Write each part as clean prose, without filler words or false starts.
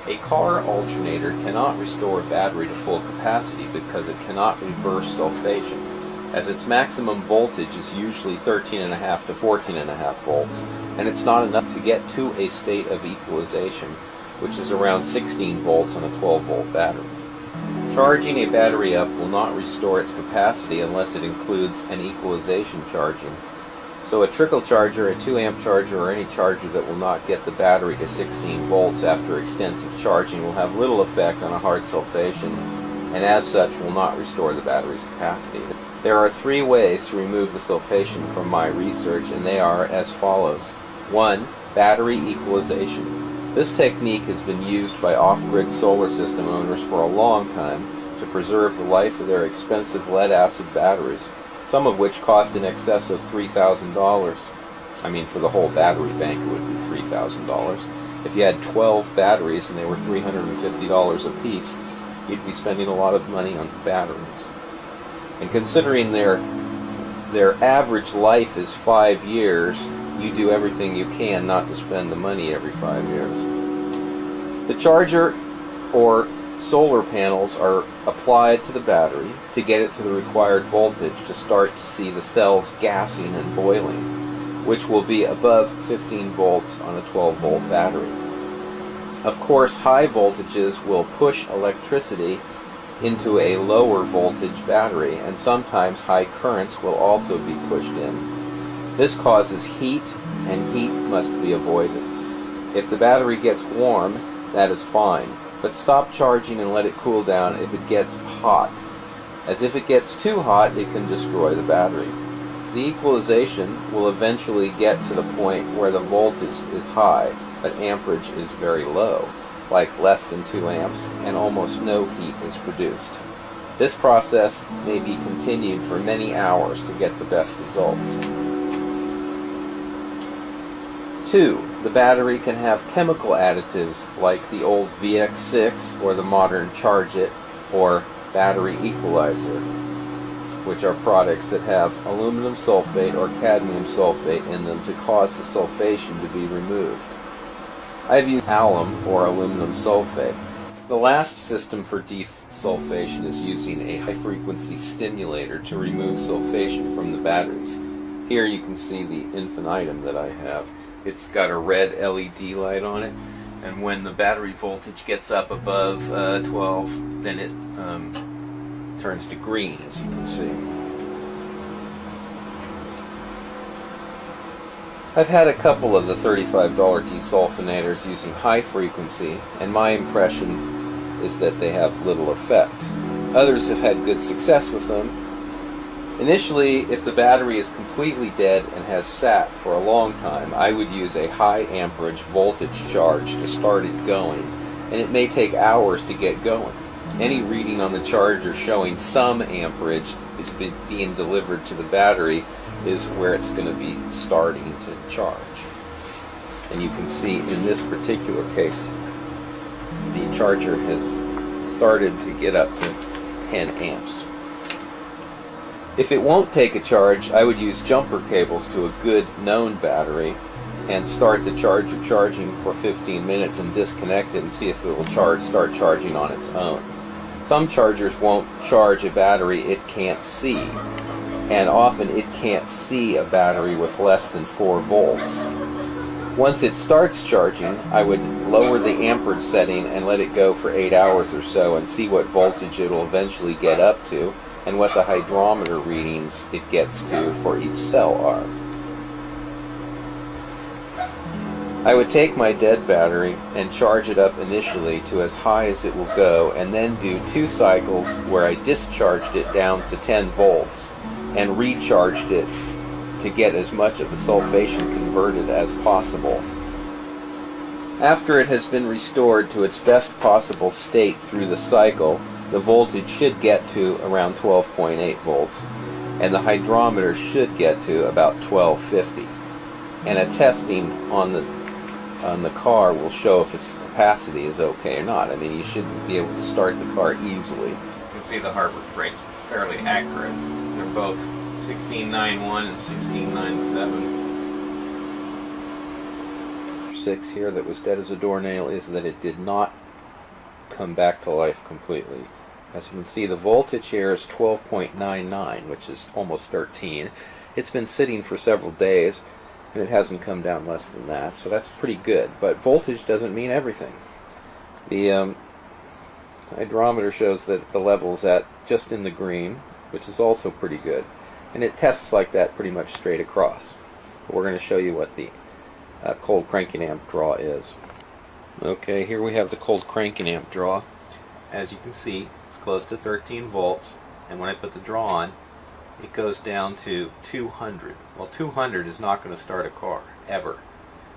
A car alternator cannot restore a battery to full capacity because it cannot reverse sulfation, as its maximum voltage is usually 13.5 to 14.5 volts, and it's not enough to get to a state of equalization, which is around 16 volts on a 12-volt battery. Charging a battery up will not restore its capacity unless it includes an equalization charging. So a trickle charger, a 2-amp charger, or any charger that will not get the battery to 16 volts after extensive charging will have little effect on a hard sulfation, and as such will not restore the battery's capacity. There are 3 ways to remove the sulfation from my research, and they are as follows. 1. Battery equalization. This technique has been used by off-grid solar system owners for a long time to preserve the life of their expensive lead-acid batteries, some of which cost in excess of $3,000. I mean, for the whole battery bank it would be $3,000. If you had 12 batteries and they were $350 a piece, you'd be spending a lot of money on batteries. And considering their average life is 5 years, you do everything you can not to spend the money every 5 years. The charger or solar panels are applied to the battery to get it to the required voltage to start to see the cells gassing and boiling, which will be above 15 volts on a 12-volt battery. Of course, high voltages will push electricity into a lower voltage battery, and sometimes high currents will also be pushed in. This causes heat, and heat must be avoided. If the battery gets warm, that is fine, but stop charging and let it cool down if it gets hot, as if it gets too hot it can destroy the battery. The equalization will eventually get to the point where the voltage is high, but amperage is very low, like less than 2 amps, and almost no heat is produced. This process may be continued for many hours to get the best results. 2. The battery can have chemical additives like the old VX6 or the modern Charge-It or battery equalizer, which are products that have aluminum sulfate or cadmium sulfate in them to cause the sulfation to be removed. I've used alum or aluminum sulfate. The last system for desulfation is using a high-frequency stimulator to remove sulfation from the batteries. Here you can see the infinitum that I have. It's got a red LED light on it, and when the battery voltage gets up above 12, then it turns to green, as you can see. I've had a couple of the $35 desulfonators using high frequency, and my impression is that they have little effect. Others have had good success with them. Initially, if the battery is completely dead and has sat for a long time, I would use a high amperage voltage charge to start it going, and it may take hours to get going. Any reading on the charger showing some amperage is being delivered to the battery is where it's going to be starting to charge. And you can see in this particular case, the charger has started to get up to 10 amps. If it won't take a charge, I would use jumper cables to a good known battery and start the charger charging for 15 minutes and disconnect it and see if it will start charging on its own. Some chargers won't charge a battery it can't see, and often it can't see a battery with less than 4 volts. Once it starts charging, I would lower the amperage setting and let it go for 8 hours or so and see what voltage it will eventually get up to and what the hydrometer readings it gets to for each cell are. I would take my dead battery and charge it up initially to as high as it will go, and then do 2 cycles where I discharged it down to 10 volts and recharged it to get as much of the sulfation converted as possible. After it has been restored to its best possible state through the cycle, the voltage should get to around 12.8 volts, and the hydrometer should get to about 1250. And a testing on the car will show if its capacity is okay or not. I mean, you should be able to start the car easily. You can see the Harbor Freight's fairly accurate. They're both 1691 and 1697. 6 here that was dead as a doornail is that it did not come back to life completely. As you can see, the voltage here is 12.99, which is almost 13. It's been sitting for several days, and it hasn't come down less than that, so that's pretty good. But voltage doesn't mean everything. The hydrometer shows that the level's at just in the green, which is also pretty good. And it tests like that pretty much straight across. But we're going to show you what the cold cranking amp draw is. Okay, here we have the cold cranking amp draw. As you can see, it's close to 13 volts, and when I put the draw on, it goes down to 200. Well, 200 is not going to start a car, ever.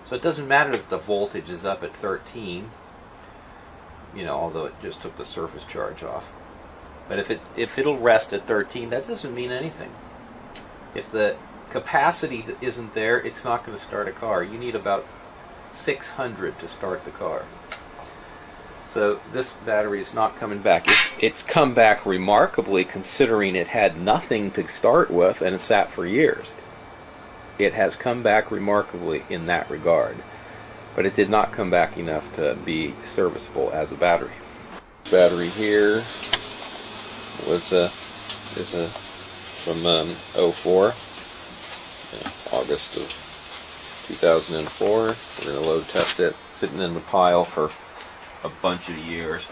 So it doesn't matter if the voltage is up at 13, you know, although it just took the surface charge off. But if it'll rest at 13, that doesn't mean anything. If the capacity isn't there, it's not going to start a car. You need about 600 to start the car. So this battery is not coming back. It's come back remarkably, considering it had nothing to start with and it sat for years. It has come back remarkably in that regard. But it did not come back enough to be serviceable as a battery. Battery here is from 04, August of 2004. We're going to load test it, sitting in the pile for a bunch of years.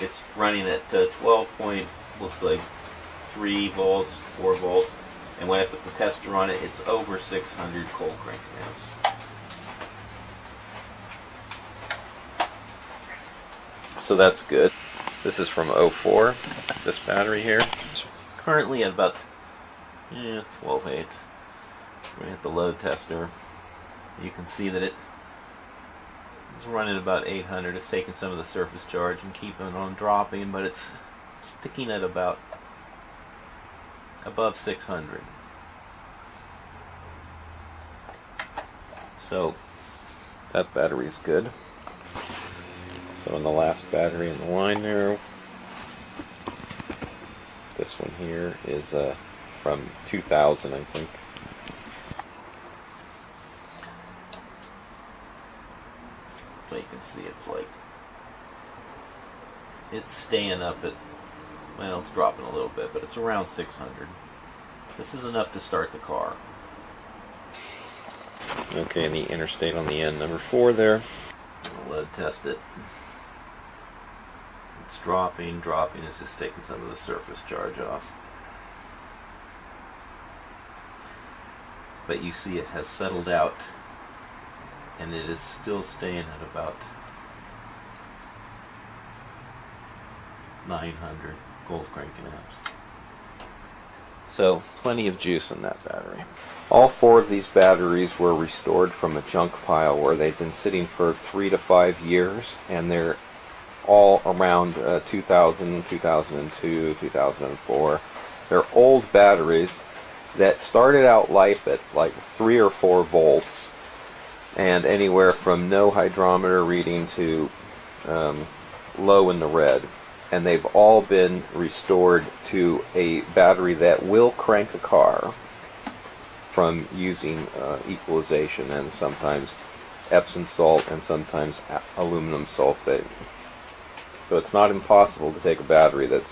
It's running at 12 point, looks like 3 volts, 4 volts, and when I put the tester on it, it's over 600 cold cranking amps. So that's good. This is from 04, this battery here. It's currently at about 12.8. We're going to hit the load tester. You can see that it's running about 800. It's taking some of the surface charge and keeping it on dropping, but it's sticking at about above 600. So that battery's good. So in the last battery in the line there, this one here is from 2000, I think. So you can see it's staying up at, well, it's dropping a little bit, but it's around 600. This is enough to start the car. Okay, and the interstate on the end, number 4 there. I'll load test it. It's dropping, it's just taking some of the surface charge off. But you see it has settled out, and it is still staying at about 900 cold cranking amps. So plenty of juice in that battery. All 4 of these batteries were restored from a junk pile where they've been sitting for 3 to 5 years, and they're all around 2000, 2002, 2004. They're old batteries that started out life at like 3 or 4 volts and anywhere from no hydrometer reading to low in the red. And they've all been restored to a battery that will crank a car from using equalization and sometimes Epsom salt and sometimes aluminum sulfate. So it's not impossible to take a battery that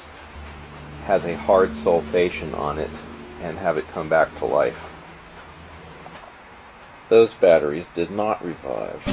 has a hard sulfation on it and have it come back to life. Those batteries did not revive.